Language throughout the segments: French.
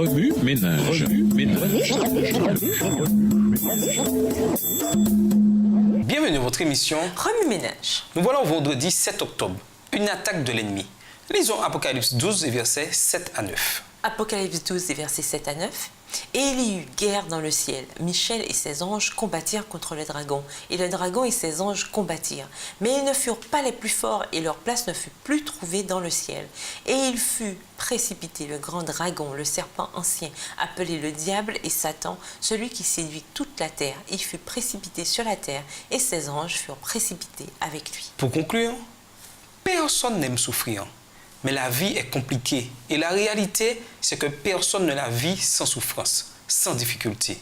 Remue ménage. Bienvenue à votre émission Remue ménage. Nous voilà au vendredi 7 octobre, une attaque de l'ennemi. Lisons Apocalypse 12 et versets 7 à 9. Apocalypse 12 et versets 7 à 9. Et il y eut guerre dans le ciel. Michel et ses anges combattirent contre le dragon. Et le dragon et ses anges combattirent. Mais ils ne furent pas les plus forts et leur place ne fut plus trouvée dans le ciel. Et il fut précipité, le grand dragon, le serpent ancien, appelé le diable et Satan, celui qui séduit toute la terre. Il fut précipité sur la terre et ses anges furent précipités avec lui. Pour conclure, personne n'aime souffrir. Mais la vie est compliquée et la réalité, c'est que personne ne la vit sans souffrance, sans difficulté.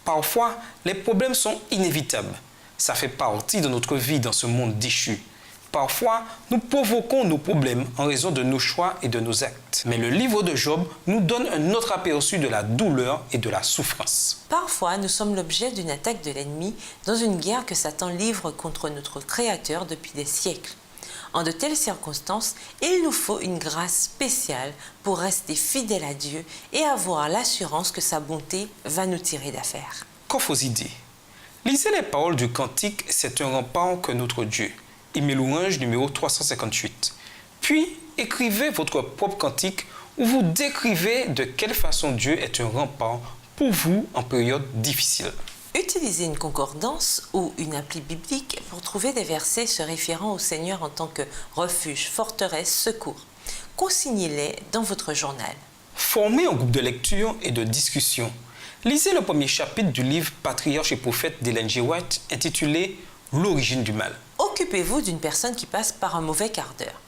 Parfois, les problèmes sont inévitables. Ça fait partie de notre vie dans ce monde déchu. Parfois, nous provoquons nos problèmes en raison de nos choix et de nos actes. Mais le livre de Job nous donne un autre aperçu de la douleur et de la souffrance. Parfois, nous sommes l'objet d'une attaque de l'ennemi dans une guerre que Satan livre contre notre Créateur depuis des siècles. En de telles circonstances, il nous faut une grâce spéciale pour rester fidèle à Dieu et avoir l'assurance que sa bonté va nous tirer d'affaire. Cophosité. Lisez les paroles du cantique « C'est un rempart que notre Dieu ». Hymne louange numéro 358. Puis, écrivez votre propre cantique où vous décrivez de quelle façon Dieu est un rempart pour vous en période difficile. Utilisez une concordance ou une appli biblique pour trouver des versets se référant au Seigneur en tant que refuge, forteresse, secours. Consignez-les dans votre journal. Formez un groupe de lecture et de discussion. Lisez le premier chapitre du livre Patriarche et prophète d'Ellen G. White intitulé « L'origine du mal ». Occupez-vous d'une personne qui passe par un mauvais quart d'heure.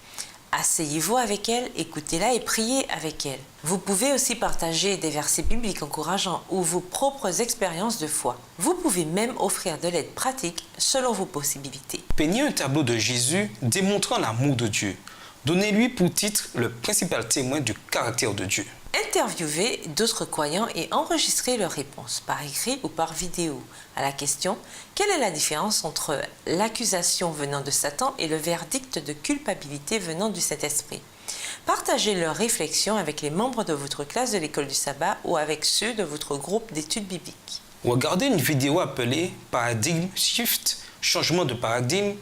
Asseyez-vous avec elle, écoutez-la et priez avec elle. Vous pouvez aussi partager des versets bibliques encourageants ou vos propres expériences de foi. Vous pouvez même offrir de l'aide pratique selon vos possibilités. Peignez un tableau de Jésus démontrant l'amour de Dieu. Donnez-lui pour titre le principal témoin du caractère de Dieu. Interviewez d'autres croyants et enregistrez leurs réponses, par écrit ou par vidéo, à la question « Quelle est la différence entre l'accusation venant de Satan et le verdict de culpabilité venant du Saint-Esprit » Partagez leurs réflexions avec les membres de votre classe de l'école du sabbat ou avec ceux de votre groupe d'études bibliques. Regardez une vidéo appelée « Paradigm Shift », changement de paradigme,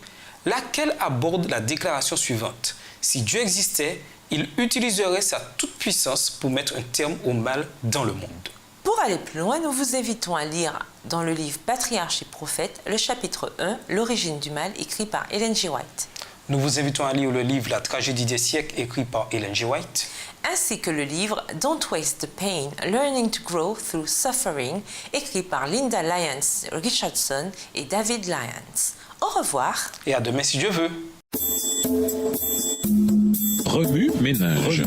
laquelle aborde la déclaration suivante. Si Dieu existait, il utiliserait sa toute-puissance pour mettre un terme au mal dans le monde. Pour aller plus loin, nous vous invitons à lire dans le livre Patriarche et prophète, le chapitre 1, L'origine du mal, écrit par Ellen G. White. Nous vous invitons à lire le livre La tragédie des siècles, écrit par Ellen G. White. Ainsi que le livre Don't Waste the Pain, Learning to Grow Through Suffering, écrit par Linda Lyons Richardson et David Lyons. Au revoir. Et à demain si Dieu veut. Remue ménage.